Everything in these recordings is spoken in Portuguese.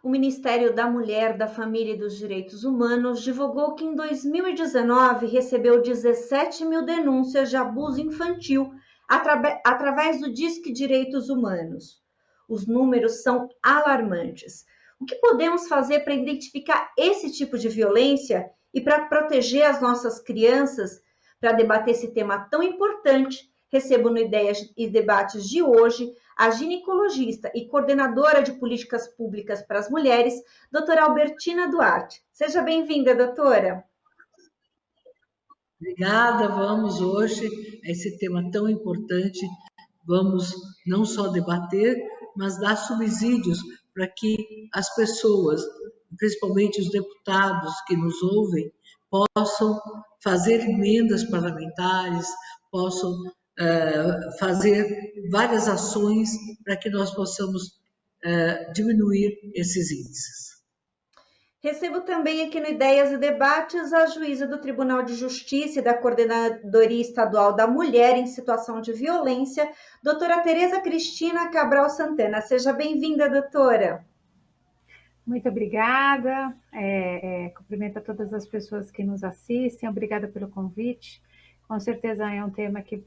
o Ministério da Mulher, da Família e dos Direitos Humanos divulgou que em 2019 recebeu 17 mil denúncias de abuso infantil através do Disque Direitos Humanos. Os números são alarmantes. O que podemos fazer para identificar esse tipo de violência e para proteger as nossas crianças? Para debater esse tema tão importante, recebo no Ideias e Debates de hoje a ginecologista e coordenadora de políticas públicas para as mulheres, doutora Albertina Duarte. Seja bem-vinda, doutora. Obrigada, vamos hoje a esse tema tão importante, vamos não só debater, mas dar subsídios para que as pessoas, principalmente os deputados que nos ouvem, possam fazer emendas parlamentares, possam fazer várias ações para que nós possamos diminuir esses índices. Recebo também aqui no Ideias e Debates a juíza do Tribunal de Justiça e da Coordenadoria Estadual da Mulher em Situação de Violência, doutora Tereza Cristina Cabral Santana. Seja bem-vinda, doutora. Muito obrigada, cumprimento a todas as pessoas que nos assistem, obrigada pelo convite. Com certeza é um tema que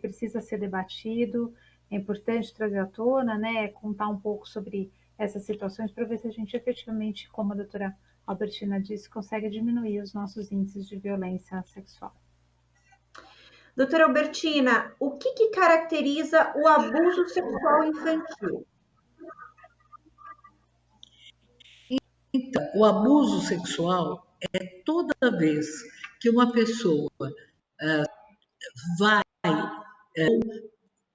precisa ser debatido, é importante trazer à tona, né, contar um pouco sobre essas situações para ver se a gente efetivamente, como a doutora Albertina disse, consegue diminuir os nossos índices de violência sexual. Doutora Albertina, o que caracteriza o abuso sexual infantil? Então, o abuso sexual é toda vez que uma pessoa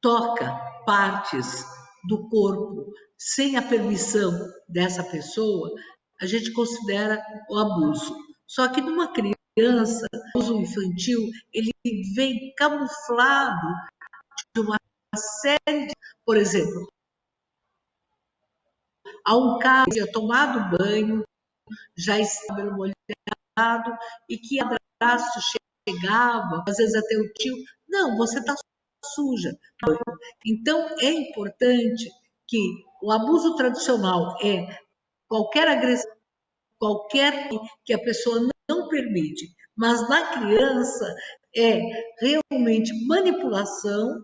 toca partes do corpo sem a permissão dessa pessoa, a gente considera o abuso. Só que numa criança, o abuso infantil, ele vem camuflado de uma série de... Por exemplo, há um caso que tinha tomado banho, já estava molhado, e que o abraço chegava, às vezes até o tio, não, você está suja. Então, é importante que o abuso tradicional é qualquer agressão, qualquer que a pessoa não permite, mas na criança é realmente manipulação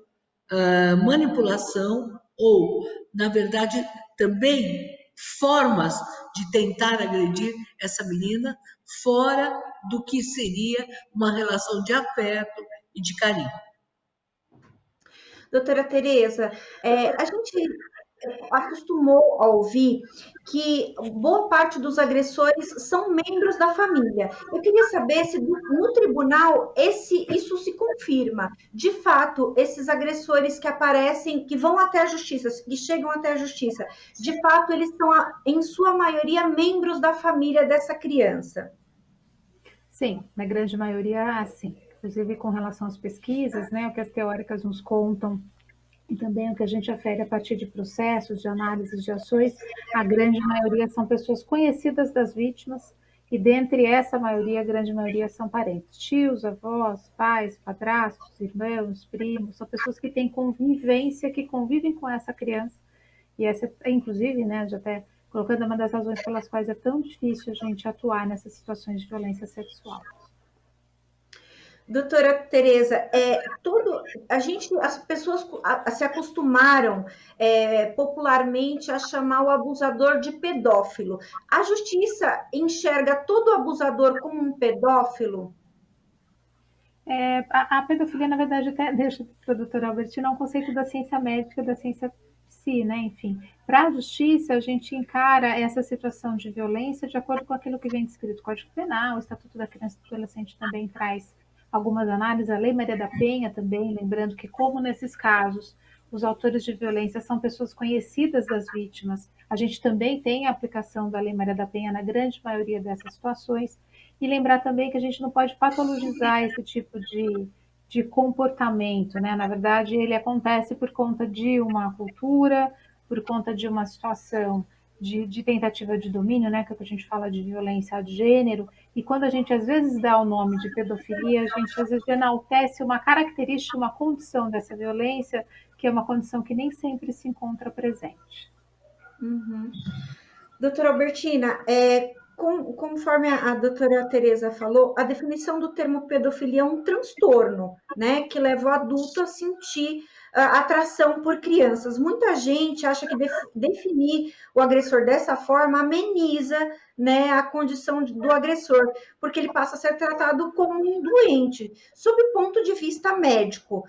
ou, na verdade, também formas de tentar agredir essa menina fora do que seria uma relação de afeto e de carinho. Doutora Tereza, a gente acostumou a ouvir que boa parte dos agressores são membros da família. Eu queria saber se no tribunal isso se confirma. De fato, esses agressores que aparecem, que vão até a justiça, que chegam até a justiça, de fato, eles são, em sua maioria, membros da família dessa criança. Sim, na grande maioria, sim. Inclusive, com relação às pesquisas, né, o que as teóricas nos contam, e também o que a gente afere a partir de processos, de análises de ações, a grande maioria são pessoas conhecidas das vítimas, e dentre essa maioria, a grande maioria são parentes, tios, avós, pais, padrastos, irmãos, primos, são pessoas que têm convivência, que convivem com essa criança, e essa, inclusive, né, já até colocando uma das razões pelas quais é tão difícil a gente atuar nessas situações de violência sexual. Doutora Tereza, as pessoas se acostumaram popularmente a chamar o abusador de pedófilo. A justiça enxerga todo abusador como um pedófilo? A pedofilia, na verdade, até deixa para a doutora Albertina um conceito da ciência médica, da ciência psi, né? Enfim, para a justiça, a gente encara essa situação de violência de acordo com aquilo que vem descrito no Código Penal, o Estatuto da Criança e do Adolescente também traz algumas análises, a Lei Maria da Penha também, lembrando que, como nesses casos, os autores de violência são pessoas conhecidas das vítimas, a gente também tem a aplicação da Lei Maria da Penha na grande maioria dessas situações, e lembrar também que a gente não pode patologizar esse tipo de comportamento, né? Na verdade, ele acontece por conta de uma cultura, por conta de uma situação de tentativa de domínio, né, que é o que a gente fala de violência de gênero, e quando a gente às vezes dá o nome de pedofilia, a gente às vezes enaltece uma característica, uma condição dessa violência, que é uma condição que nem sempre se encontra presente. Uhum. Doutora Albertina, conforme a doutora Tereza falou, a definição do termo pedofilia é um transtorno, né, que leva o adulto a sentir atração por crianças. Muita gente acha que definir o agressor dessa forma ameniza, né, a condição do agressor, porque ele passa a ser tratado como um doente. Sob o ponto de vista médico,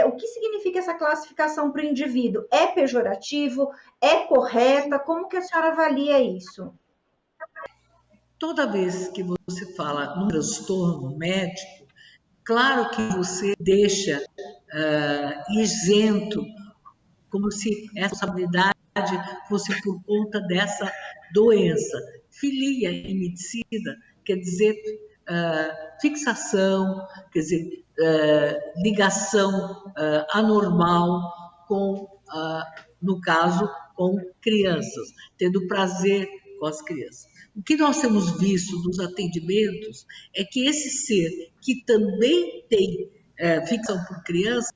o que significa essa classificação para o indivíduo? É pejorativo? É correta? Como que a senhora avalia isso? Toda vez que você fala num transtorno médico, claro que você deixa isento, como se essa responsabilidade fosse por conta dessa doença. Filia em medicina quer dizer fixação, quer dizer ligação anormal com, no caso, com crianças, tendo prazer com as crianças. O que nós temos visto nos atendimentos é que esse ser que também tem fixação por criança,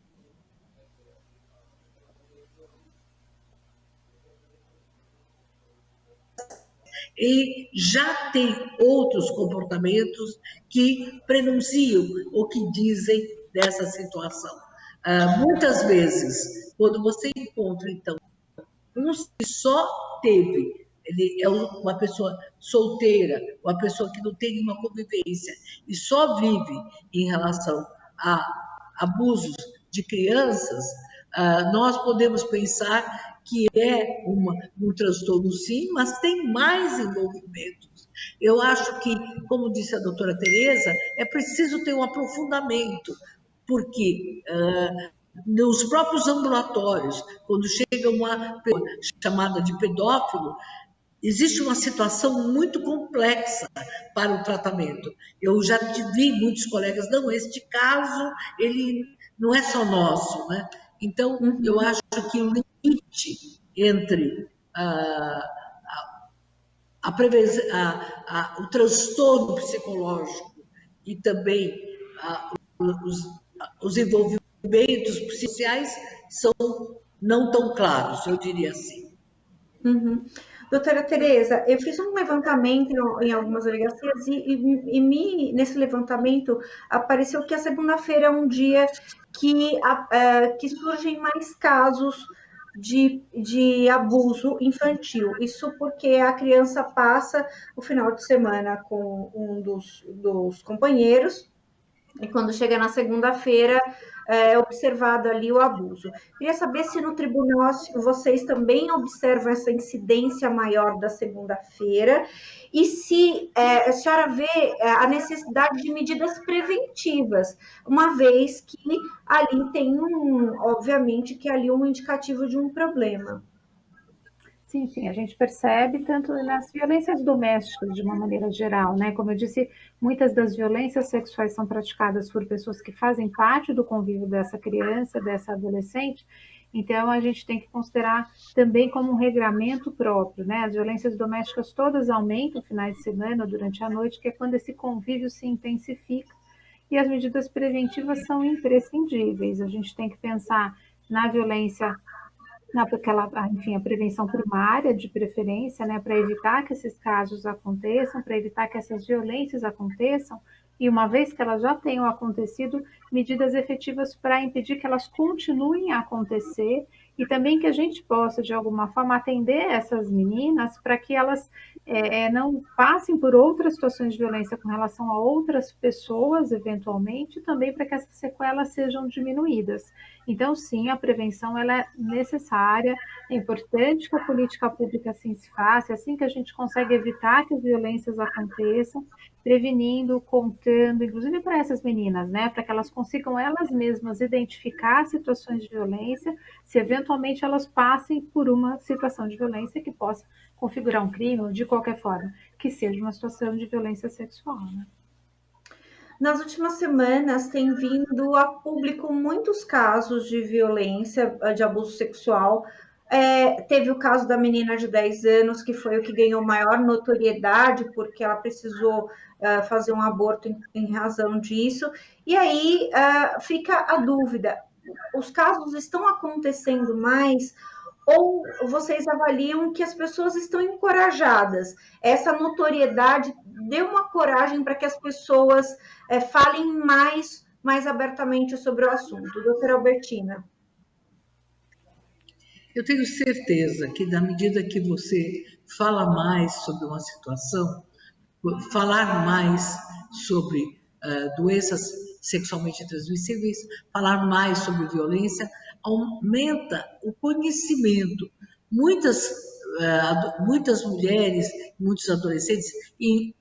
ele já tem outros comportamentos que prenunciam ou que dizem dessa situação. Muitas vezes, quando você encontra, então, um que só teve, ele é uma pessoa solteira, uma pessoa que não tem nenhuma convivência e só vive em relação a abusos de crianças, nós podemos pensar que é um transtorno sim, mas tem mais envolvimentos. Eu acho que, como disse a doutora Tereza, é preciso ter um aprofundamento, porque nos próprios ambulatórios, quando chega uma pessoa chamada de pedófilo, existe uma situação muito complexa para o tratamento. Eu já vi muitos colegas, não, este caso, ele não é só nosso, né? Então, eu acho que o limite entre o transtorno psicológico e também os envolvimentos psicossociais são não tão claros, eu diria assim. Uhum. Doutora Tereza, eu fiz um levantamento em algumas delegacias nesse levantamento apareceu que a segunda-feira é um dia que surgem mais casos de abuso infantil. Isso porque a criança passa o final de semana com um dos companheiros e quando chega na segunda-feira é observado ali o abuso. Queria saber se no tribunal vocês também observam essa incidência maior da segunda-feira e se a senhora vê a necessidade de medidas preventivas, uma vez que ali tem obviamente que ali um indicativo de um problema. Sim, sim, a gente percebe tanto nas violências domésticas de uma maneira geral, né? Como eu disse, muitas das violências sexuais são praticadas por pessoas que fazem parte do convívio dessa criança, dessa adolescente, então a gente tem que considerar também como um regramento próprio, né? As violências domésticas todas aumentam finais de semana, durante a noite, que é quando esse convívio se intensifica e as medidas preventivas são imprescindíveis. A gente tem que pensar na violência enfim, a prevenção primária, de preferência, né, para evitar que esses casos aconteçam, para evitar que essas violências aconteçam, e uma vez que elas já tenham acontecido, medidas efetivas para impedir que elas continuem a acontecer, e também que a gente possa, de alguma forma, atender essas meninas para que elas não passem por outras situações de violência com relação a outras pessoas, eventualmente, e também para que essas sequelas sejam diminuídas. Então, sim, a prevenção ela é necessária, é importante que a política pública assim se faça, é assim que a gente consegue evitar que as violências aconteçam, prevenindo, contando, inclusive para essas meninas, né, para que elas consigam elas mesmas identificar situações de violência, se eventualmente elas passem por uma situação de violência que possa configurar um crime, ou de qualquer forma, que seja uma situação de violência sexual, né? Nas últimas semanas tem vindo a público muitos casos de violência, de abuso sexual. Teve o caso da menina de 10 anos, que foi o que ganhou maior notoriedade, porque ela precisou fazer um aborto em razão disso. E aí fica a dúvida: os casos estão acontecendo mais ou vocês avaliam que as pessoas estão encorajadas? Essa notoriedade deu uma coragem para que as pessoas falem mais abertamente sobre o assunto. Doutora Albertina. Eu tenho certeza que, na medida que você fala mais sobre uma situação, falar mais sobre doenças sexualmente transmissíveis, falar mais sobre violência, aumenta o conhecimento. Muitas mulheres, muitos adolescentes e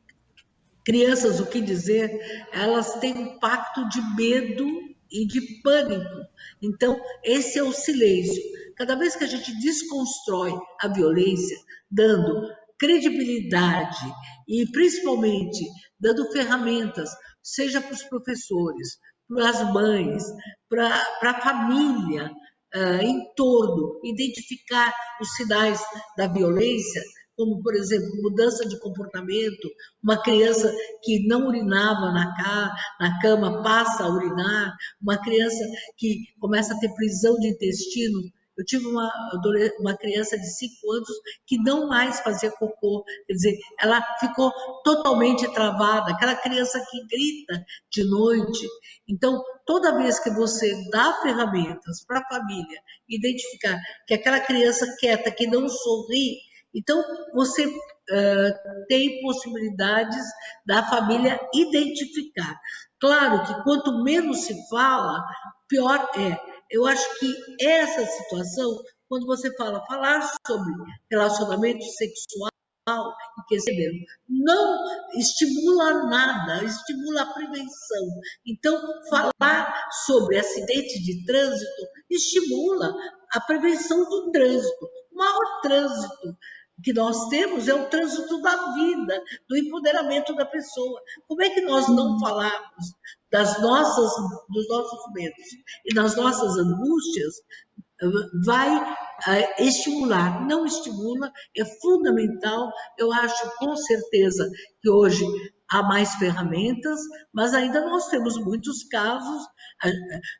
crianças, o que dizer, elas têm um pacto de medo e de pânico. Então, esse é o silêncio. Cada vez que a gente desconstrói a violência, dando credibilidade e, principalmente, dando ferramentas, seja para os professores, para as mães, para a família, em torno, identificar os sinais da violência, como, por exemplo, mudança de comportamento, uma criança que não urinava na cama passa a urinar, uma criança que começa a ter prisão de intestino. Eu tive uma criança de 5 anos que não mais fazia cocô, quer dizer, ela ficou totalmente travada, aquela criança que grita de noite. Então, toda vez que você dá ferramentas para a família identificar que aquela criança quieta, que não sorri, então você tem possibilidades da família identificar. Claro que quanto menos se fala, pior é. Eu acho que essa situação, quando você falar sobre relacionamento sexual e que não estimula nada, estimula a prevenção. Então, falar sobre acidente de trânsito estimula a prevenção do trânsito. O maior trânsito que nós temos é o trânsito da vida, do empoderamento da pessoa. Como é que nós não falamos dos nossos medos e das nossas angústias? Vai estimular, não estimula, é fundamental. Eu acho com certeza que hoje há mais ferramentas, mas ainda nós temos muitos casos,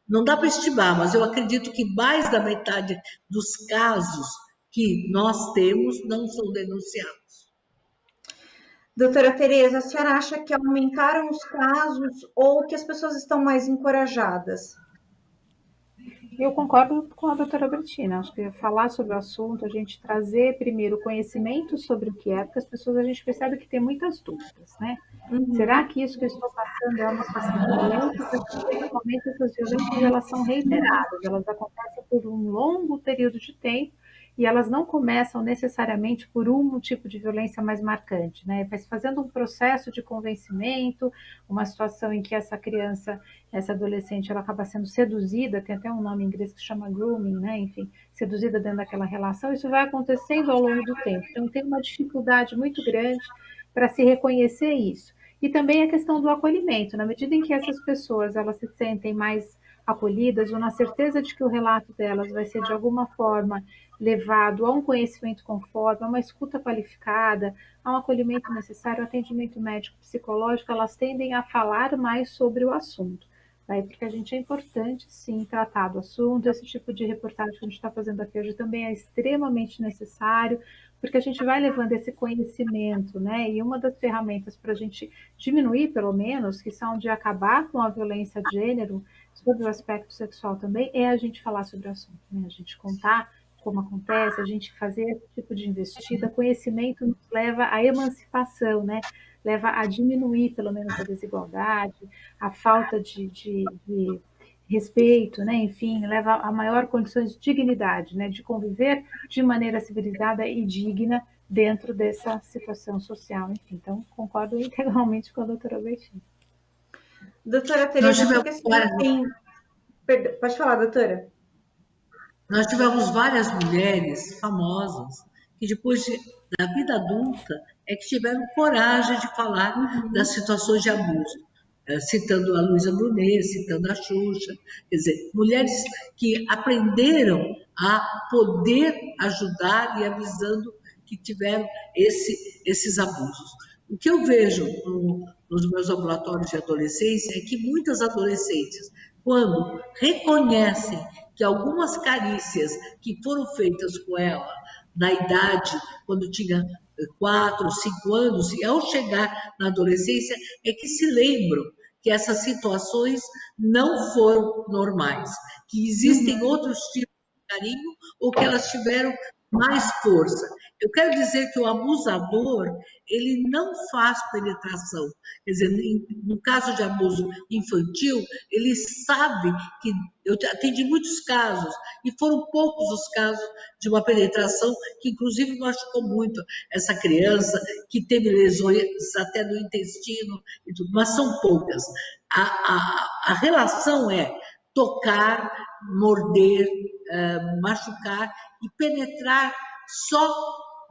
não dá para estimar, mas eu acredito que mais da metade dos casos que nós temos não são denunciados. Doutora Tereza, a senhora acha que aumentaram os casos ou que as pessoas estão mais encorajadas? Eu concordo com a doutora Bertina. Acho que falar sobre o assunto, a gente trazer primeiro conhecimento sobre o que é, porque as pessoas, a gente percebe que tem muitas dúvidas, né? Será que isso que eu estou passando é uma situação de violência? Porque normalmente essas violências, elas são reiteradas, elas acontecem por um longo período de tempo e elas não começam necessariamente por um tipo de violência mais marcante, né? Mas fazendo um processo de convencimento, uma situação em que essa criança, essa adolescente, ela acaba sendo seduzida, tem até um nome em inglês que chama grooming, né? Enfim, seduzida dentro daquela relação, isso vai acontecendo ao longo do tempo. Então, tem uma dificuldade muito grande para se reconhecer isso. E também a questão do acolhimento, na medida em que essas pessoas, elas se sentem mais acolhidas ou na certeza de que o relato delas vai ser de alguma forma levado a um conhecimento conforme, a uma escuta qualificada, a um acolhimento necessário, atendimento médico psicológico, elas tendem a falar mais sobre o assunto. Daí porque a gente é importante, sim, tratar do assunto. Esse tipo de reportagem que a gente está fazendo aqui hoje também é extremamente necessário, porque a gente vai levando esse conhecimento, né? E uma das ferramentas para a gente diminuir, pelo menos, que são de acabar com a violência de gênero, sobre o aspecto sexual também, é a gente falar sobre o assunto, né? A gente contar como acontece, a gente fazer esse tipo de investida. Conhecimento nos leva à emancipação, né? Leva a diminuir, pelo menos, a desigualdade, a falta de respeito, né? Enfim, leva a maior condições de dignidade, né? De conviver de maneira civilizada e digna dentro dessa situação social. Enfim, então, concordo integralmente com a doutora Albertina. Doutora Tereza, pode falar, doutora. Nós tivemos várias mulheres famosas que depois da vida adulta é que tiveram coragem de falar das situações de abuso, citando a Luísa Brunet, citando a Xuxa, quer dizer, mulheres que aprenderam a poder ajudar e avisando que tiveram esses abusos. O que eu vejo nos meus laboratórios de adolescência é que muitas adolescentes, quando reconhecem que algumas carícias que foram feitas com ela na idade, quando tinha 4, 5 anos, e ao chegar na adolescência, é que se lembram que essas situações não foram normais, que existem outros tipos de carinho ou que elas tiveram mais força. Eu quero dizer que o abusador, ele não faz penetração. Quer dizer, no caso de abuso infantil, ele sabe que... Eu atendi muitos casos, e foram poucos os casos de uma penetração que, inclusive, machucou muito essa criança, que teve lesões até no intestino e tudo, mas são poucas. A relação é tocar, morder, machucar e penetrar, só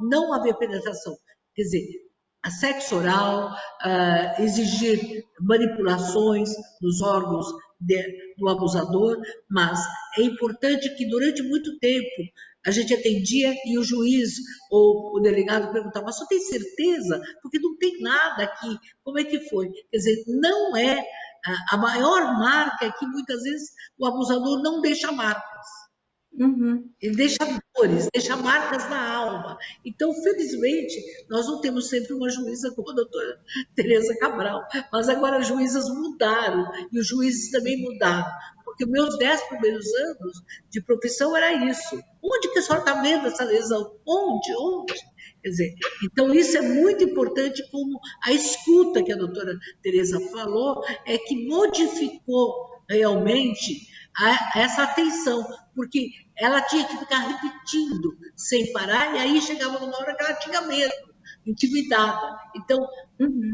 não haver penetração. Quer dizer, a sexo oral, exigir manipulações nos órgãos do abusador, mas é importante que durante muito tempo a gente atendia e o juiz ou o delegado perguntava, mas você tem certeza? Porque não tem nada aqui, como é que foi? Quer dizer, não é... A maior marca é que muitas vezes o abusador não deixa marcas. Ele deixa dores, deixa marcas na alma. Então, felizmente, nós não temos sempre uma juíza como a doutora Tereza Cabral, mas agora as juízas mudaram e os juízes também mudaram, porque meus 10 primeiros anos de profissão era isso. Onde que a senhora está vendo essa lesão? Onde? Quer dizer, então isso é muito importante, como a escuta que a doutora Tereza falou, é que modificou realmente essa atenção, porque ela tinha que ficar repetindo sem parar, e aí chegava numa hora que ela tinha medo, intimidada. Então,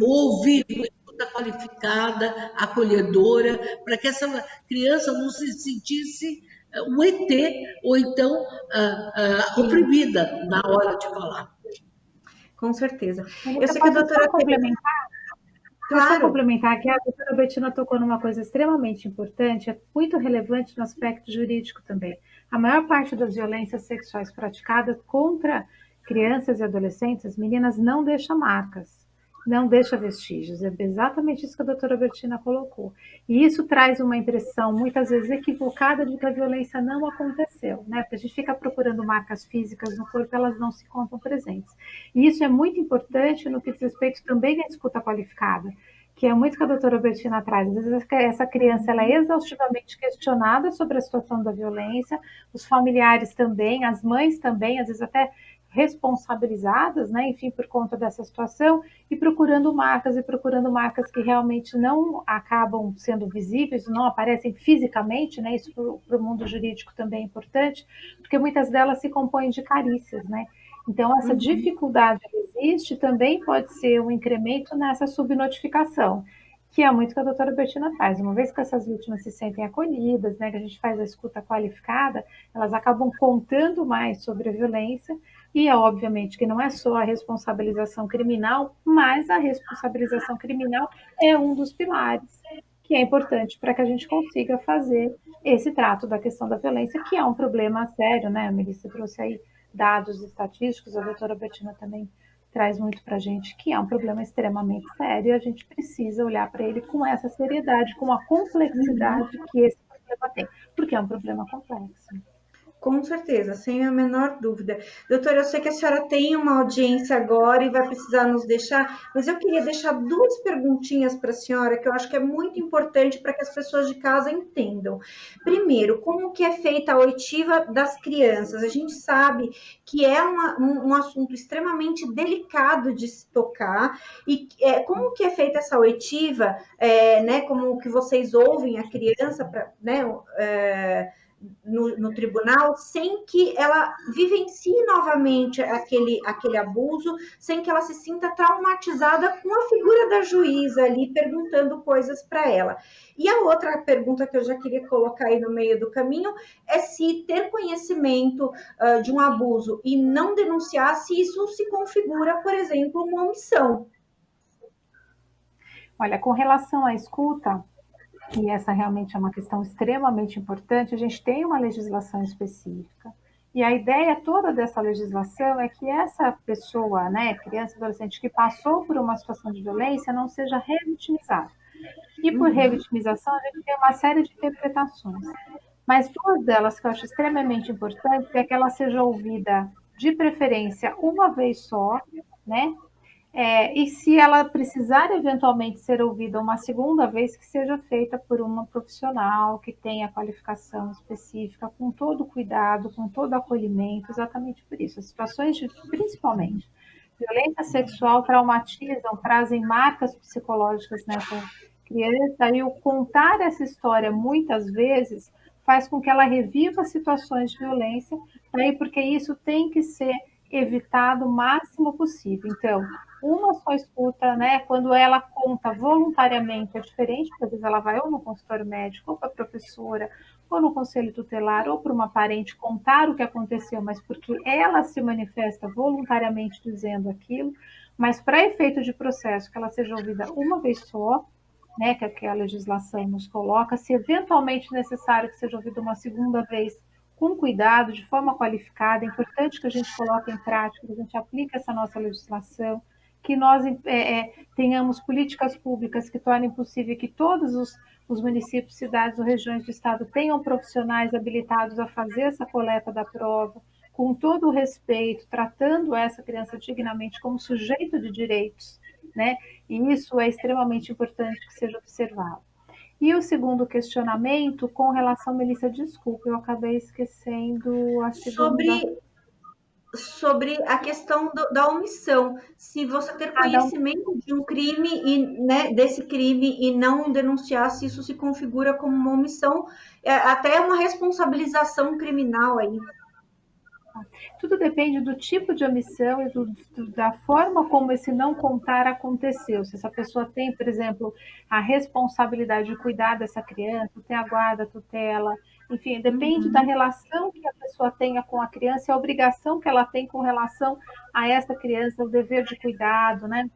ouvir uma escuta qualificada, acolhedora, para que essa criança não se sentisse um ET, ou então oprimida na hora de falar. Com certeza. Eu sei que a doutora complementar. Claro. Só complementar que a doutora Bettina tocou numa coisa extremamente importante, é muito relevante no aspecto jurídico também. A maior parte das violências sexuais praticadas contra crianças e adolescentes, meninas, não deixa marcas, não deixa vestígios. É exatamente isso que a doutora Bettina colocou. E isso traz uma impressão, muitas vezes equivocada, de que a violência não aconteceu, né? Porque a gente fica procurando marcas físicas no corpo, elas não se encontram presentes. E isso é muito importante no que diz respeito também à escuta qualificada, que é muito que a doutora Bettina traz. Às vezes essa criança ela é exaustivamente questionada sobre a situação da violência, os familiares também, as mães também, às vezes até responsabilizadas, né, enfim, por conta dessa situação, e procurando marcas que realmente não acabam sendo visíveis, não aparecem fisicamente, né, isso para o mundo jurídico também é importante, porque muitas delas se compõem de carícias, né. Então, essa dificuldade que existe também pode ser um incremento nessa subnotificação, que é muito que a doutora Bettina faz. Uma vez que essas vítimas se sentem acolhidas, né, que a gente faz a escuta qualificada, elas acabam contando mais sobre a violência, e é obviamente que não é só a responsabilização criminal, mas a responsabilização criminal é um dos pilares que é importante para que a gente consiga fazer esse trato da questão da violência, que é um problema sério, né? A Melissa trouxe aí dados estatísticos, a doutora Bettina também traz muito para a gente, que é um problema extremamente sério, e a gente precisa olhar para ele com essa seriedade, com a complexidade que esse problema tem, porque é um problema complexo. Com certeza, sem a menor dúvida. Doutora, eu sei que a senhora tem uma audiência agora e vai precisar nos deixar, mas eu queria deixar 2 perguntinhas para a senhora, que eu acho que é muito importante para que as pessoas de casa entendam. Primeiro, como que é feita a oitiva das crianças? A gente sabe que é um assunto extremamente delicado de se tocar, e como que é feita essa oitiva, né, como que vocês ouvem a criança, né, no tribunal, sem que ela vivencie novamente aquele abuso, sem que ela se sinta traumatizada com a figura da juíza ali perguntando coisas para ela. E a outra pergunta que eu já queria colocar aí no meio do caminho é se ter conhecimento de um abuso e não denunciar, se isso se configura, por exemplo, uma omissão. Olha, com relação à escuta, e essa realmente é uma questão extremamente importante, a gente tem uma legislação específica, e a ideia toda dessa legislação é que essa pessoa, né, criança, adolescente, que passou por uma situação de violência, não seja revitimizada. E por revitimização, a gente tem uma série de interpretações. Mas duas delas que eu acho extremamente importantes é que ela seja ouvida de preferência uma vez só, né? E se ela precisar eventualmente ser ouvida uma segunda vez, que seja feita por uma profissional que tenha qualificação específica, com todo cuidado, com todo acolhimento, exatamente por isso. As situações de, principalmente, violência sexual traumatizam, trazem marcas psicológicas nessa criança, e o contar essa história muitas vezes faz com que ela reviva situações de violência, porque isso tem que ser evitado o máximo possível. Então, uma só escuta, né? Quando ela conta voluntariamente é diferente, porque às vezes ela vai ou no consultório médico, ou para a professora, ou no conselho tutelar, ou para uma parente contar o que aconteceu, mas porque ela se manifesta voluntariamente dizendo aquilo, mas para efeito de processo, que ela seja ouvida uma vez só, né, que a legislação nos coloca, se eventualmente necessário que seja ouvida uma segunda vez, com cuidado, de forma qualificada, é importante que a gente coloque em prática, que a gente aplique essa nossa legislação, que nós tenhamos políticas públicas que tornem possível que todos os municípios, cidades ou regiões do estado tenham profissionais habilitados a fazer essa coleta da prova, com todo o respeito, tratando essa criança dignamente como sujeito de direitos, né? E isso é extremamente importante que seja observado. E o segundo questionamento, com relação, Melissa, desculpa, eu acabei esquecendo a segunda. Sobre a questão da omissão. Se você ter conhecimento de um crime e, né, desse crime e não denunciar, se isso se configura como uma omissão, até uma responsabilização criminal aí. Tudo depende do tipo de omissão e da forma como esse não contar aconteceu. Se essa pessoa tem, por exemplo, a responsabilidade de cuidar dessa criança, tem a guarda, a tutela, enfim, depende da relação que a pessoa tenha com a criança e a obrigação que ela tem com relação a essa criança, o dever de cuidado, né?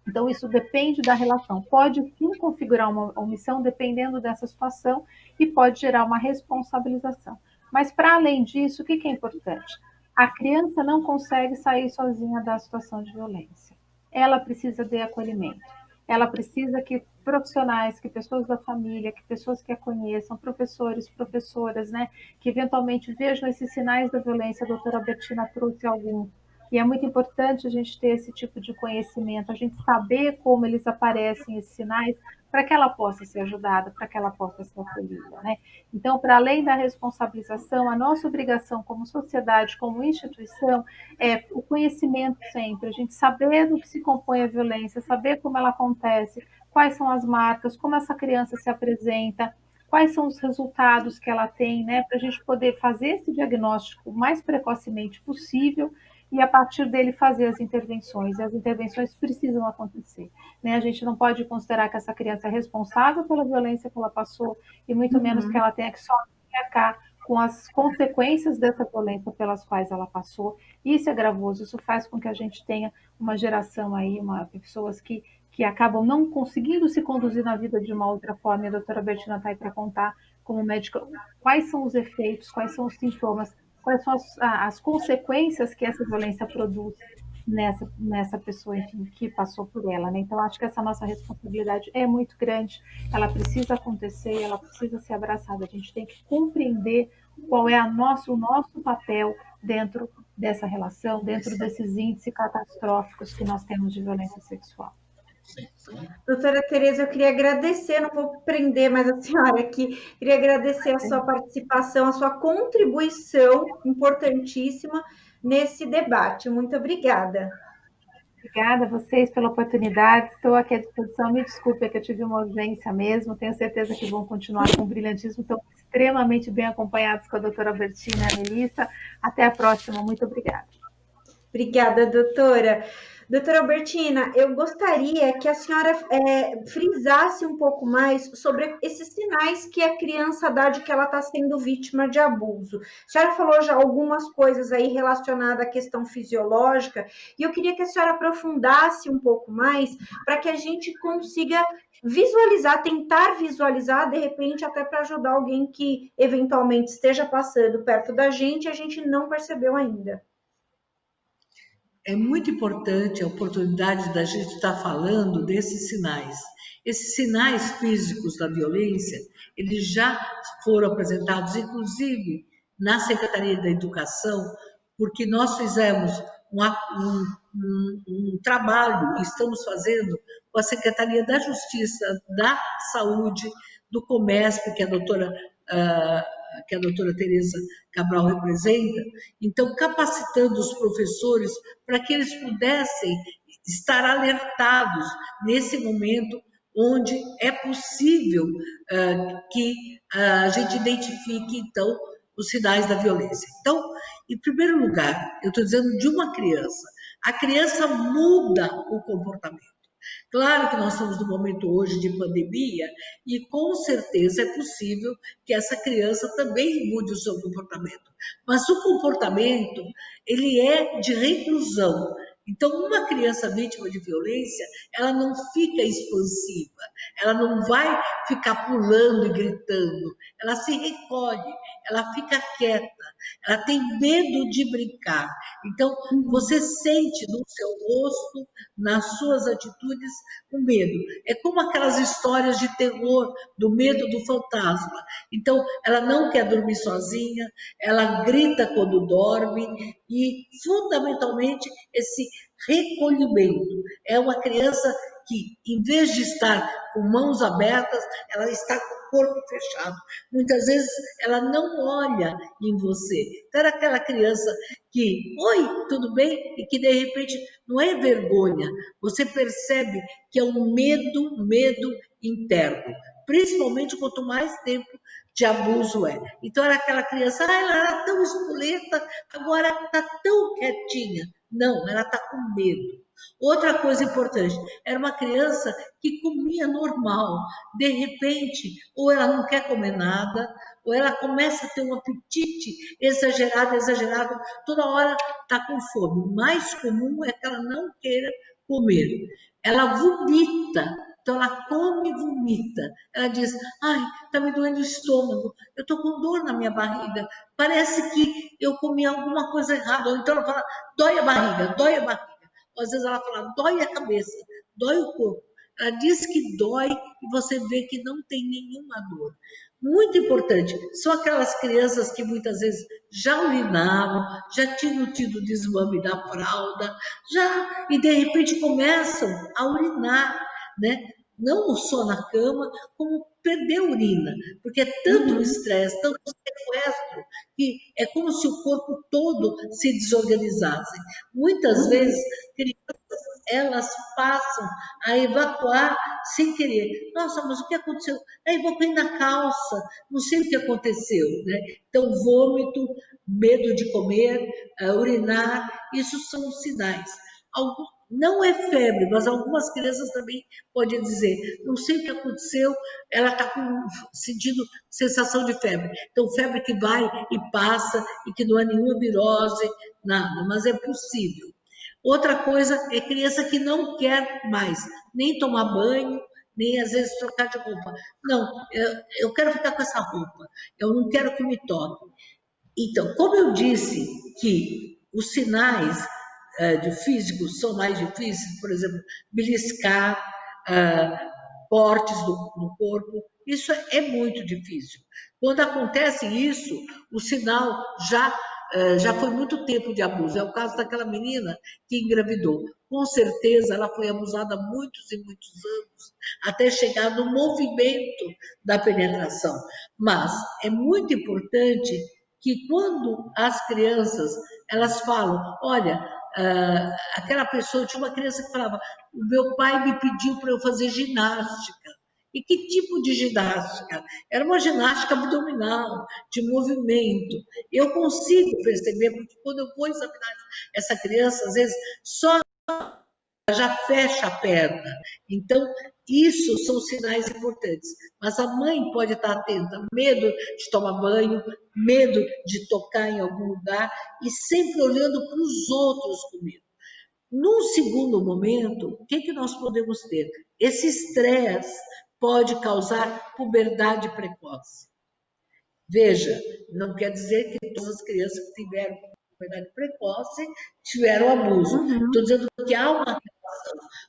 Então, isso depende da relação. Pode sim configurar uma omissão dependendo dessa situação e pode gerar uma responsabilização. Mas, para além disso, o que é importante? A criança não consegue sair sozinha da situação de violência. Ela precisa de acolhimento. Ela precisa que profissionais, que pessoas da família, que pessoas que a conheçam, professores, professoras, né, que eventualmente vejam esses sinais da violência. A doutora Bettina trouxe alguns. E é muito importante a gente ter esse tipo de conhecimento, a gente saber como eles aparecem, esses sinais, para que ela possa ser ajudada, para que ela possa ser acolhida, né? Então, para além da responsabilização, a nossa obrigação como sociedade, como instituição, é o conhecimento sempre, a gente saber do que se compõe a violência, saber como ela acontece, quais são as marcas, como essa criança se apresenta, quais são os resultados que ela tem, né? Para a gente poder fazer esse diagnóstico o mais precocemente possível e a partir dele fazer as intervenções. E as intervenções precisam acontecer, né? A gente não pode considerar que essa criança é responsável pela violência que ela passou e muito menos que ela tenha que só arcar com as consequências dessa violência pelas quais ela passou. Isso é gravoso, isso faz com que a gente tenha uma geração aí, pessoas que acabam não conseguindo se conduzir na vida de uma outra forma. E a doutora Bettina está aí para contar, como médica, quais são os efeitos, quais são os sintomas, quais são as consequências que essa violência produz nessa pessoa, enfim, que passou por ela, né? Então, acho que essa nossa responsabilidade é muito grande, ela precisa acontecer, ela precisa ser abraçada. A gente tem que compreender qual é o nosso papel dentro dessa relação, dentro desses índices catastróficos que nós temos de violência sexual. Doutora Tereza, eu queria agradecer, não vou prender mais a senhora aqui, queria agradecer a sua participação, a sua contribuição importantíssima nesse debate. Muito obrigada. Obrigada a vocês pela oportunidade, estou aqui à disposição. Me desculpe, é que eu tive uma urgência mesmo, tenho certeza que vão continuar com o brilhantismo, estão extremamente bem acompanhados com a doutora Bertina e a Melissa. Até a próxima, muito obrigada. Obrigada, doutora. Doutora Albertina, eu gostaria que a senhora frisasse um pouco mais sobre esses sinais que a criança dá de que ela está sendo vítima de abuso. A senhora falou já algumas coisas aí relacionadas à questão fisiológica, e eu queria que a senhora aprofundasse um pouco mais para que a gente consiga visualizar, tentar visualizar, de repente, até para ajudar alguém que eventualmente esteja passando perto da gente e a gente não percebeu ainda. é muito importante a oportunidade da gente estar falando desses sinais. Esses sinais físicos da violência, eles já foram apresentados, inclusive, na Secretaria da Educação, porque nós fizemos um trabalho, estamos fazendo com a Secretaria da Justiça, da Saúde, do Comesp, que a doutora Tereza Cabral representa, então capacitando os professores para que eles pudessem estar alertados nesse momento onde é possível que a gente identifique, então, os sinais da violência. Então, em primeiro lugar, eu estou dizendo de uma criança. A criança muda o comportamento. Claro que nós estamos no momento hoje de pandemia e com certeza é possível que essa criança também mude o seu comportamento. Mas o comportamento, ele é de reclusão. Então, uma criança vítima de violência, ela não fica expansiva, ela não vai ficar pulando e gritando, ela se recolhe, ela fica quieta, ela tem medo de brincar. Então, você sente no seu rosto, nas suas atitudes, o medo. É como aquelas histórias de terror, do medo do fantasma. Então, ela não quer dormir sozinha, ela grita quando dorme e, fundamentalmente, esse recolhimento. É uma criança que, em vez de estar com mãos abertas, ela está com o corpo fechado. Muitas vezes ela não olha em você. Então, era aquela criança que, oi, tudo bem? E que, de repente, não é vergonha. Você percebe que é um medo interno. Principalmente quanto mais tempo de abuso é. Então, era aquela criança, ela era tão espoleta, agora está tão quietinha. Não, ela está com medo. Outra coisa importante, era uma criança que comia normal. De repente, ou ela não quer comer nada, ou ela começa a ter um apetite exagerado, toda hora está com fome. O mais comum é que ela não queira comer. Ela vomita. Então, ela come e vomita. Ela diz, ai, está me doendo o estômago, eu estou com dor na minha barriga, parece que eu comi alguma coisa errada. Ou então ela fala, dói a barriga, dói a barriga. Ou às vezes ela fala, dói a cabeça, dói o corpo. Ela diz que dói e você vê que não tem nenhuma dor. Muito importante, são aquelas crianças que muitas vezes já urinavam, já tinham tido desmame da fralda, e de repente começam a urinar, né? Não só na cama, como perder a urina, porque é tanto estresse, tanto sequestro, que é como se o corpo todo se desorganizasse. Muitas vezes, crianças, elas passam a evacuar sem querer. Nossa, mas o que aconteceu? Eu evacuei na calça, não sei o que aconteceu, né? Então, vômito, medo de comer, urinar, isso são sinais. Não é febre, mas algumas crianças também podem dizer, não sei o que aconteceu, ela está sentindo sensação de febre. Então, febre que vai e passa e que não é nenhuma virose, nada, mas é possível. Outra coisa é criança que não quer mais nem tomar banho, nem às vezes trocar de roupa. Não, eu quero ficar com essa roupa, eu não quero que me toque. Então, como eu disse que os sinais de físicos são mais difíceis, por exemplo, beliscar, cortes no corpo, isso é muito difícil. Quando acontece isso, o sinal já foi muito tempo de abuso. É o caso daquela menina que engravidou. Com certeza ela foi abusada há muitos e muitos anos, até chegar no movimento da penetração. Mas é muito importante que quando as crianças elas falam, olha, aquela pessoa, tinha uma criança que falava, o meu pai me pediu para eu fazer ginástica. E que tipo de ginástica? Era uma ginástica abdominal, de movimento. Eu consigo perceber, porque quando eu vou examinar essa criança, às vezes só já fecha a perna. Então, isso são sinais importantes. Mas a mãe pode estar atenta, medo de tomar banho, medo de tocar em algum lugar e sempre olhando para os outros com medo. Num segundo momento, o que nós podemos ter? Esse estresse pode causar puberdade precoce. Veja, não quer dizer que todas as crianças que tiveram puberdade precoce tiveram abuso. Estou dizendo que há uma relação.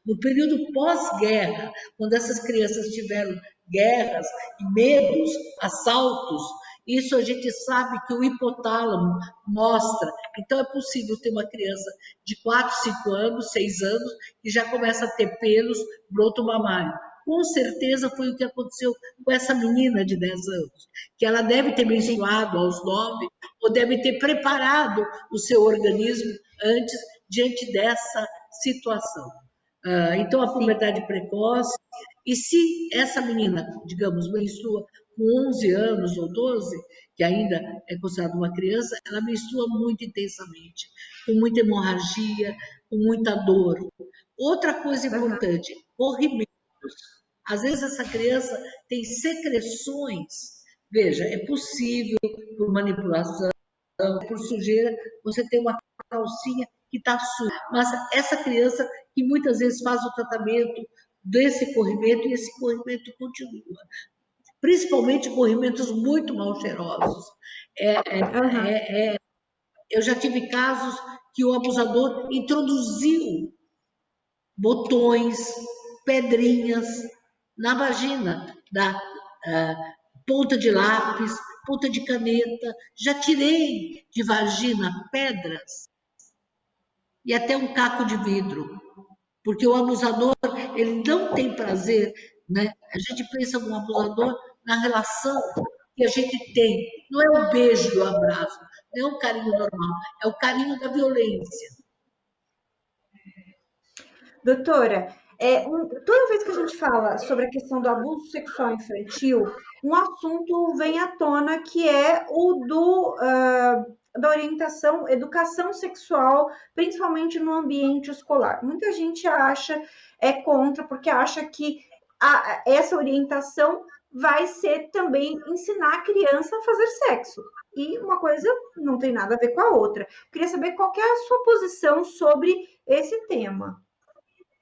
No período pós-guerra, quando essas crianças tiveram guerras e medos, assaltos, isso a gente sabe que o hipotálamo mostra. Então, é possível ter uma criança de 4, 5 anos, 6 anos, que já começa a ter pelos, broto mamário. Com certeza foi o que aconteceu com essa menina de 10 anos, que ela deve ter menstruado aos 9, ou deve ter preparado o seu organismo antes, diante dessa situação. Então, a puberdade precoce, e se essa menina, digamos, menstrua com 11 anos ou 12, que ainda é considerada uma criança, ela menstrua muito intensamente, com muita hemorragia, com muita dor. Outra coisa importante, corrimento. Às vezes essa criança tem secreções. Veja, é possível, por manipulação, por sujeira, você ter uma calcinha que está suja. Mas essa criança que muitas vezes faz o tratamento desse corrimento e esse corrimento continua. Principalmente corrimentos muito mal cheirosos. Eu já tive casos que o abusador introduziu botões, pedrinhas na vagina, da ponta de lápis, ponta de caneta. Já tirei de vagina pedras e até um caco de vidro, porque o abusador, ele não tem prazer, né? A gente pensa no abusador na relação que a gente tem. Não é o beijo do abraço, não é um carinho normal, é o carinho da violência. Doutora, toda vez que a gente fala sobre a questão do abuso sexual infantil, um assunto vem à tona que é o da orientação, educação sexual, principalmente no ambiente escolar. Muita gente é contra, porque acha que essa orientação vai ser também ensinar a criança a fazer sexo. E uma coisa não tem nada a ver com a outra. Queria saber qual que é a sua posição sobre esse tema.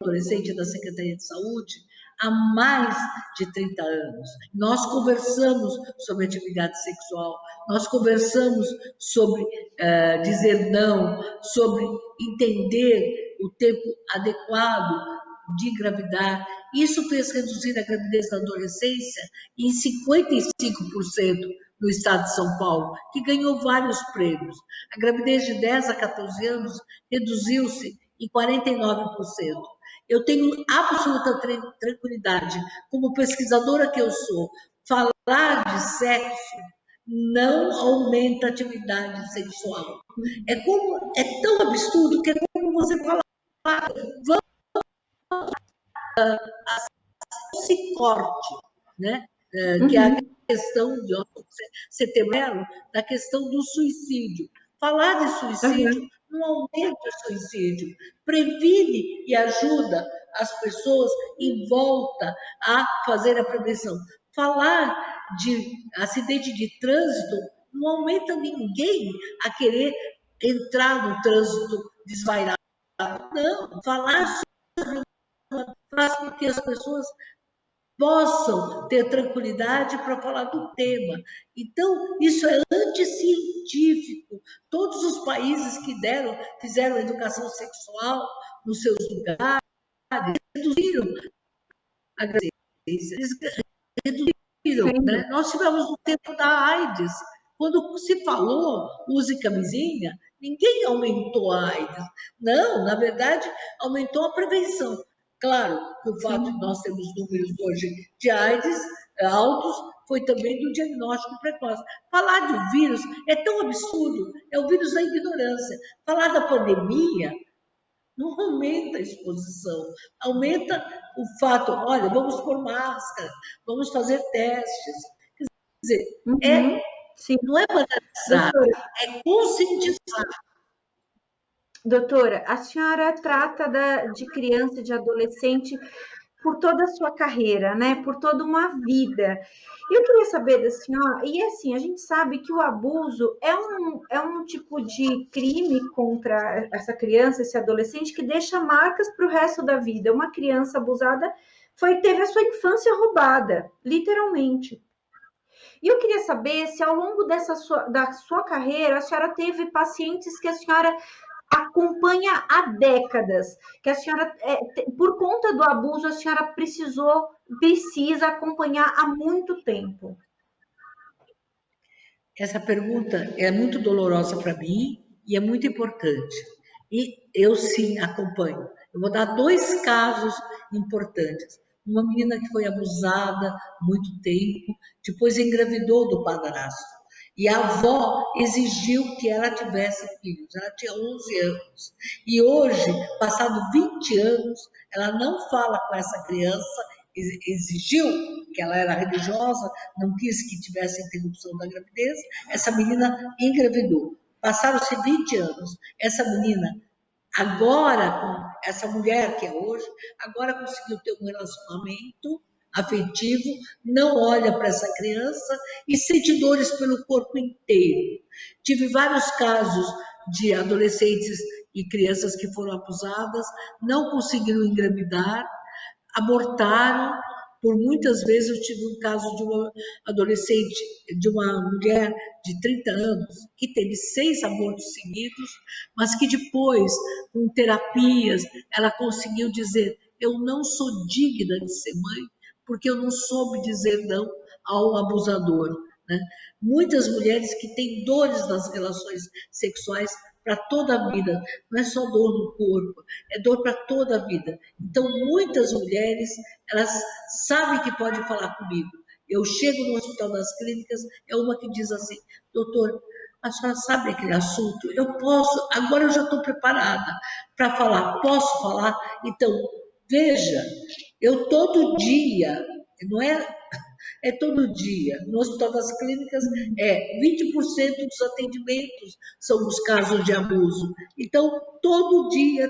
Adolescente da Secretaria de Saúde há mais de 30 anos. Nós conversamos sobre atividade sexual, nós conversamos sobre dizer não, sobre entender o tempo adequado de engravidar. Isso fez reduzir a gravidez na adolescência em 55% no estado de São Paulo, que ganhou vários prêmios. A gravidez de 10 a 14 anos reduziu-se em 49%. Eu tenho absoluta tranquilidade, como pesquisadora que eu sou, falar de sexo não aumenta a atividade sexual. É tão absurdo que é como você falar, vamos se corte, né? Que é a questão de setembro, da questão do suicídio. Falar de suicídio não aumenta o suicídio, previne e ajuda as pessoas em volta a fazer a prevenção. Falar de acidente de trânsito não aumenta ninguém a querer entrar no trânsito desvairado. Não, falar sobre faz com que as pessoas possam ter tranquilidade para falar do tema. Então, isso é anticientífico. Todos os países que fizeram educação sexual nos seus lugares, reduziram a gravidez, reduziram. Né? Nós tivemos no tempo da AIDS, quando se falou use camisinha, ninguém aumentou a AIDS. Não, na verdade, aumentou a prevenção. Claro que o fato de nós termos números hoje de AIDS altos foi também do diagnóstico precoce. Falar de vírus é tão absurdo, é o vírus da ignorância. Falar da pandemia não aumenta a exposição, aumenta o fato, olha, vamos pôr máscara, vamos fazer testes. Quer dizer, não é banalizar, é conscientizar. Doutora, a senhora trata de criança e de adolescente por toda a sua carreira, né? Por toda uma vida. Eu queria saber da senhora, e assim, a gente sabe que o abuso é um tipo de crime contra essa criança, esse adolescente, que deixa marcas para o resto da vida. Uma criança abusada teve a sua infância roubada, literalmente. E eu queria saber se ao longo da sua carreira a senhora teve pacientes que a senhora acompanha há décadas, que a senhora, por conta do abuso, a senhora precisa acompanhar há muito tempo. Essa pergunta é muito dolorosa para mim e é muito importante. E eu sim acompanho. Eu vou dar 2 casos importantes. Uma menina que foi abusada há muito tempo, depois engravidou do padrasto. E a avó exigiu que ela tivesse filhos. Ela tinha 11 anos. E hoje, passado 20 anos, ela não fala com essa criança, exigiu, que ela era religiosa, não quis que tivesse interrupção da gravidez. Essa menina engravidou. Passaram-se 20 anos. Essa menina, agora, com essa mulher que é hoje, agora conseguiu ter um relacionamento afetivo, não olha para essa criança e sente dores pelo corpo inteiro. Tive vários casos de adolescentes e crianças que foram abusadas, não conseguiram engravidar, abortaram. Por muitas vezes eu tive um caso de uma adolescente, de uma mulher de 30 anos, que teve 6 abortos seguidos, mas que depois, com terapias, ela conseguiu dizer: eu não sou digna de ser mãe, porque eu não soube dizer não ao abusador. Né? Muitas mulheres que têm dores nas relações sexuais para toda a vida, não é só dor no corpo, é dor para toda a vida. Então, muitas mulheres, elas sabem que pode falar comigo. Eu chego no Hospital das Clínicas, é uma que diz assim: doutor, a senhora sabe aquele assunto? Eu posso, agora eu já estou preparada para falar. Posso falar? Então, veja, eu todo dia, não é todo dia. No Hospital das Clínicas, 20% dos atendimentos são os casos de abuso. Então, todo dia,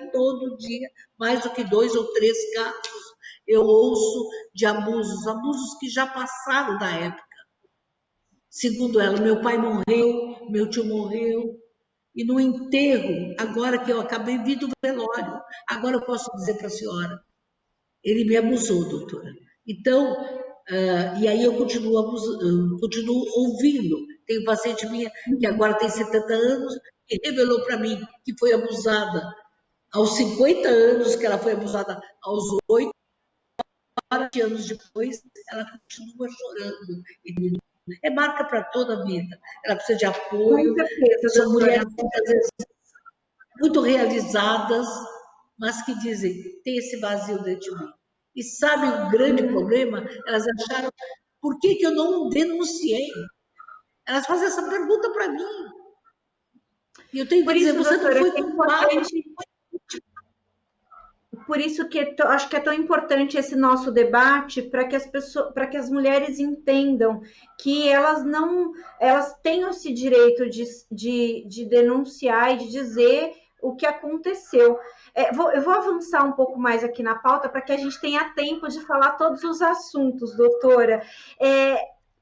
mais do que 2 ou 3 casos, eu ouço de abusos que já passaram da época. Segundo ela, meu pai morreu, meu tio morreu, e no enterro, agora que eu acabei vindo do velório, agora eu posso dizer para a senhora, ele me abusou, doutora. Então, e aí eu continuo ouvindo. Tem paciente minha que agora tem 70 anos e revelou para mim que foi abusada aos 50 anos, que ela foi abusada aos 8, 40 anos depois, ela continua chorando. É marca para toda a vida. Ela precisa de apoio. Com certeza, São mulheres, doutora. muitas vezes, muito realizadas, mas que dizem: tem esse vazio dentro de mim. E sabe o grande problema? Elas acharam: por que eu não denunciei? Elas fazem essa pergunta para mim. E eu tenho que dizer: você não foi culpada. Por isso que acho que é tão importante esse nosso debate, para que as pessoas, para que as mulheres entendam que elas têm esse direito de denunciar e de dizer o que aconteceu. Eu vou avançar um pouco mais aqui na pauta para que a gente tenha tempo de falar todos os assuntos, doutora.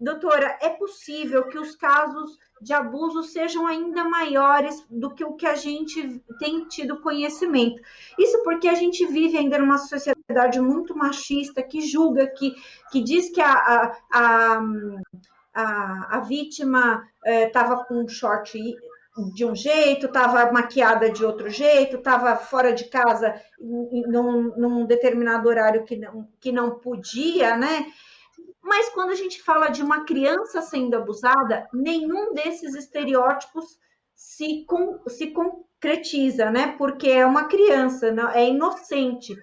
Doutora, é possível que os casos de abuso sejam ainda maiores do que o que a gente tem tido conhecimento. Isso porque a gente vive ainda numa sociedade muito machista, que julga, que diz que a vítima estava com um short de um jeito, estava maquiada de outro jeito, estava fora de casa num determinado horário que não podia, né? Mas quando a gente fala de uma criança sendo abusada, nenhum desses estereótipos se concretiza, né? Porque é uma criança, é inocente.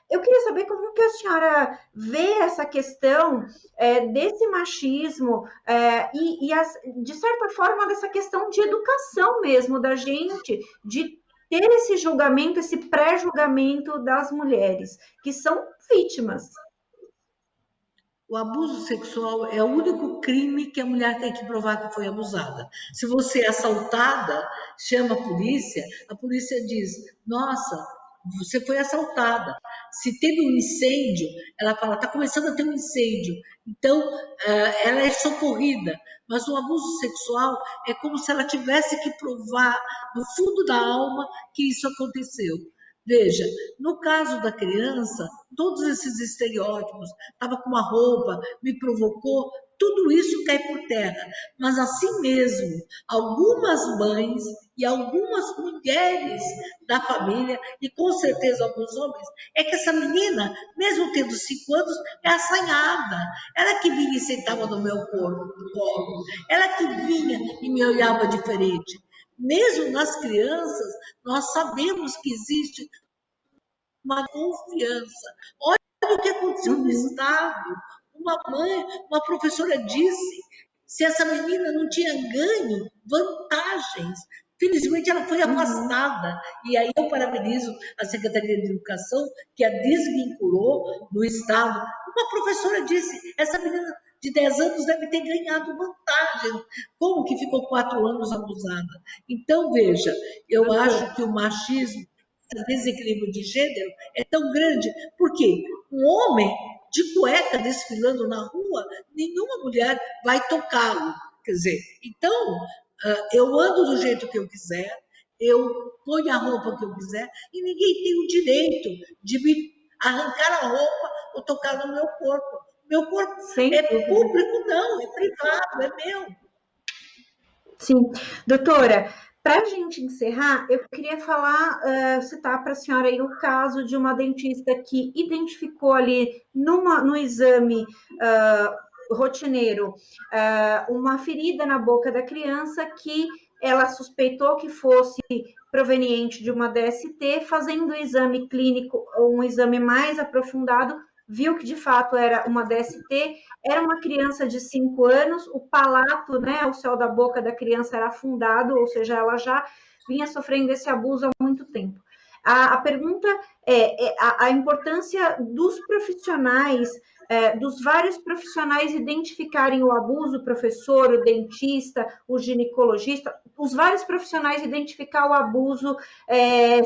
Eu queria saber como que a senhora vê essa questão desse machismo e, de certa forma, dessa questão de educação mesmo da gente, de ter esse julgamento, esse pré-julgamento das mulheres, que são vítimas. O abuso sexual é o único crime que a mulher tem que provar que foi abusada. Se você é assaltada, chama a polícia diz: nossa, você foi assaltada. Se teve um incêndio, ela fala: está começando a ter um incêndio. Então, ela é socorrida. Mas o abuso sexual é como se ela tivesse que provar, no fundo da alma, que isso aconteceu. Veja, no caso da criança, todos esses estereótipos, estava com uma roupa, me provocou, tudo isso cai por terra. Mas assim mesmo, algumas mães e algumas mulheres da família, e com certeza alguns homens, é que essa menina, mesmo tendo 5 anos, é assanhada. Ela que vinha e sentava no meu colo, ela que vinha e me olhava diferente. Mesmo nas crianças, nós sabemos que existe uma confiança. Olha o que aconteceu no Estado. Uma professora disse, se essa menina não tinha ganho vantagens, felizmente ela foi afastada. E aí eu parabenizo a Secretaria de Educação, que a desvinculou do Estado. Uma professora disse, essa menina de 10 anos deve ter ganhado vantagem. Como que ficou 4 anos abusada? Então, veja, eu acho que o machismo, esse desequilíbrio de gênero é tão grande, porque um homem de cueca desfilando na rua, nenhuma mulher vai tocá-lo. Quer dizer, então, eu ando do jeito que eu quiser, eu ponho a roupa que eu quiser, e ninguém tem o direito de me arrancar a roupa ou tocar no meu corpo. Meu corpo é público, não, é privado, é meu. Sim. Doutora, para a gente encerrar, eu queria falar, citar para a senhora aí o caso de uma dentista que identificou ali no exame rotineiro uma ferida na boca da criança que ela suspeitou que fosse proveniente de uma DST, fazendo o exame clínico, um exame mais aprofundado, viu que de fato era uma DST, era uma criança de 5 anos, o palato, né, o céu da boca da criança era afundado, ou seja, ela já vinha sofrendo esse abuso há muito tempo. A pergunta é a importância dos profissionais, dos vários profissionais identificarem o abuso, o professor, o dentista, o ginecologista, os vários profissionais identificar o abuso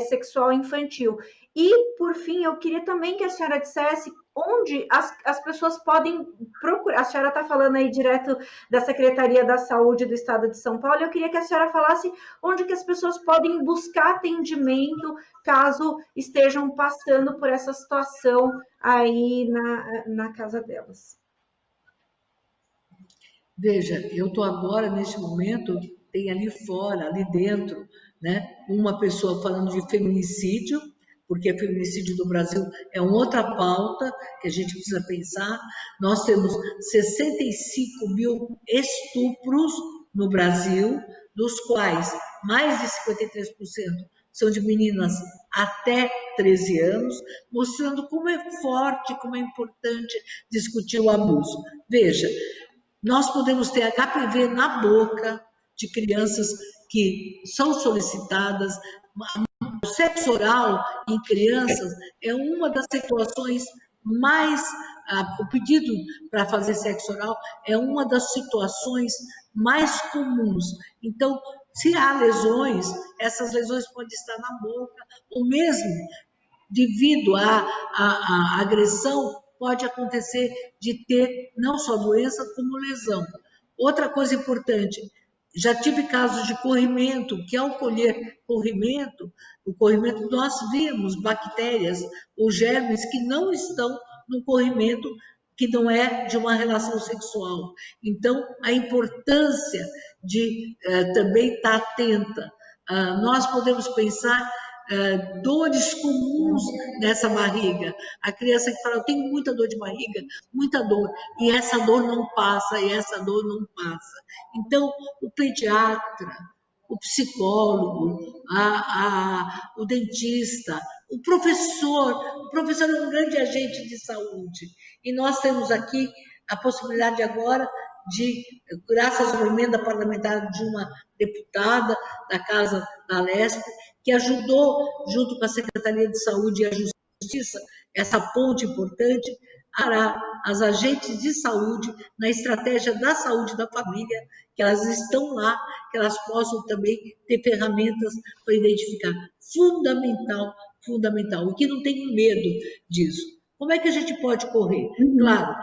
sexual infantil. E, por fim, eu queria também que a senhora dissesse onde as pessoas podem procurar. A senhora está falando aí direto da Secretaria da Saúde do Estado de São Paulo, eu queria que a senhora falasse onde que as pessoas podem buscar atendimento caso estejam passando por essa situação aí na casa delas. Veja, eu estou agora, neste momento, tem ali fora, ali dentro, né, uma pessoa falando de feminicídio, porque feminicídio do Brasil é uma outra pauta que a gente precisa pensar. Nós temos 65 mil estupros no Brasil, dos quais mais de 53% são de meninas até 13 anos, mostrando como é forte, como é importante discutir o abuso. Veja, nós podemos ter HPV na boca de crianças que são solicitadas. O sexo oral em crianças é uma das situações mais. O pedido para fazer sexo oral é uma das situações mais comuns. Então, se há lesões, essas lesões podem estar na boca, ou mesmo devido à agressão, pode acontecer de ter não só doença, como lesão. Outra coisa importante, já tive casos de corrimento, que ao colher corrimento, o corrimento nós vimos bactérias ou germes que não estão no corrimento, que não é de uma relação sexual. Então, a importância de também estar atenta. Nós podemos pensar dores comuns nessa barriga. A criança que fala, eu tenho muita dor de barriga, muita dor, e essa dor não passa, e essa dor não passa. Então, o pediatra, o psicólogo, o dentista, o professor é um grande agente de saúde. E nós temos aqui a possibilidade agora de, graças à emenda parlamentar de uma deputada da Casa da Lespe, que ajudou, junto com a Secretaria de Saúde e a Justiça, essa ponte importante para as agentes de saúde na estratégia da saúde da família, que elas estão lá, que elas possam também ter ferramentas para identificar. Fundamental, fundamental. O que não tem medo disso. Como é que a gente pode correr? Claro,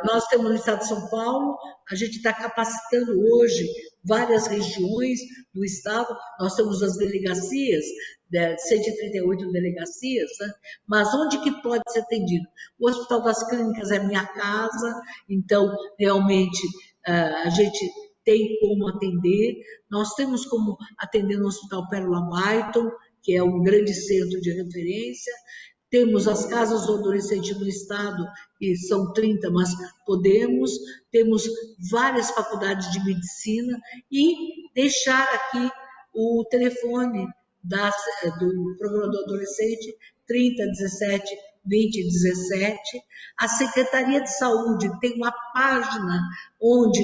Nós temos no estado de São Paulo, a gente está capacitando hoje várias regiões do estado, nós temos as delegacias, 138 delegacias, né? Mas onde que pode ser atendido? O Hospital das Clínicas é minha casa, então realmente a gente tem como atender, nós temos como atender no Hospital Pérola Byton, que é um grande centro de referência, temos as casas do adolescente no estado, que são 30, mas temos várias faculdades de medicina e deixar aqui o telefone do programa do adolescente, 30 17 20 17. A Secretaria de Saúde tem uma página onde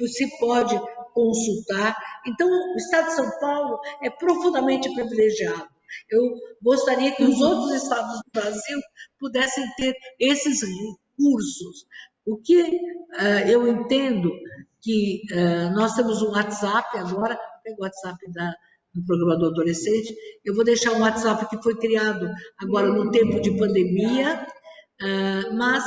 se pode consultar. Então, o estado de São Paulo é profundamente privilegiado. Eu gostaria que os outros estados do Brasil pudessem ter esses recursos. O que eu entendo que nós temos um WhatsApp agora, pega o WhatsApp do programa do adolescente, eu vou deixar um WhatsApp que foi criado agora no tempo de pandemia, mas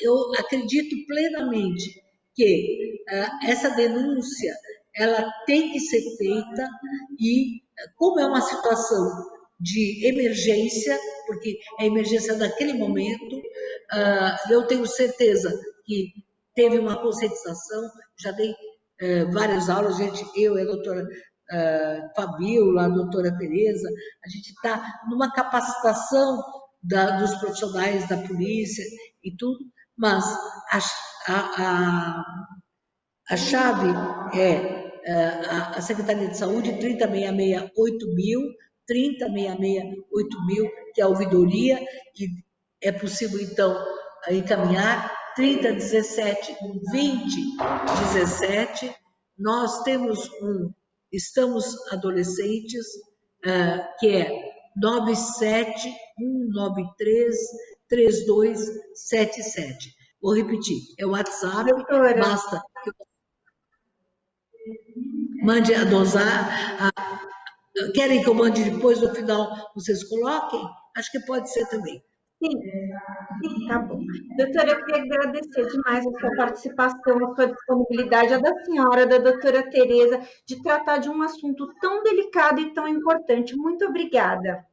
eu acredito plenamente que essa denúncia ela tem que ser feita e como é uma situação de emergência, porque é a emergência daquele momento, eu tenho certeza que teve uma conscientização, já dei várias aulas, eu e a doutora Fabiola, a doutora Tereza, a gente está numa capacitação dos profissionais da polícia e tudo, mas a chave é a Secretaria de Saúde, 3066-8000, 3066-8000, que é a ouvidoria, e é possível, então, encaminhar, 3017-2017. Nós temos Estamos Adolescentes, que é 97193-3277. Vou repetir, é o WhatsApp, Doutora, basta que mande a dosar. Querem que eu mande depois, no final, vocês coloquem? Acho que pode ser também. sim, tá bom. Doutora, eu queria agradecer demais a sua participação, a sua disponibilidade, a da senhora, da doutora Tereza, de tratar de um assunto tão delicado e tão importante. Muito obrigada.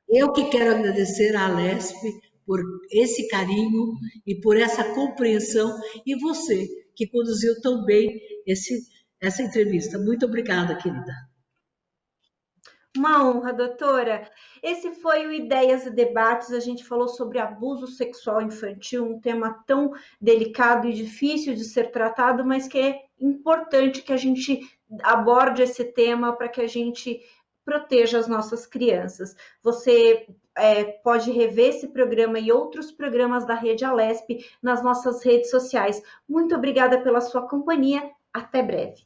Eu que quero agradecer à Alesp por esse carinho e por essa compreensão, e você, que conduziu tão bem essa entrevista. Muito obrigada, querida. Uma honra, doutora. Esse foi o Ideias e Debates. A gente falou sobre abuso sexual infantil, um tema tão delicado e difícil de ser tratado, mas que é importante que a gente aborde esse tema para que a gente proteja as nossas crianças. Você pode rever esse programa e outros programas da Rede Alesp nas nossas redes sociais. Muito obrigada pela sua companhia. Até breve.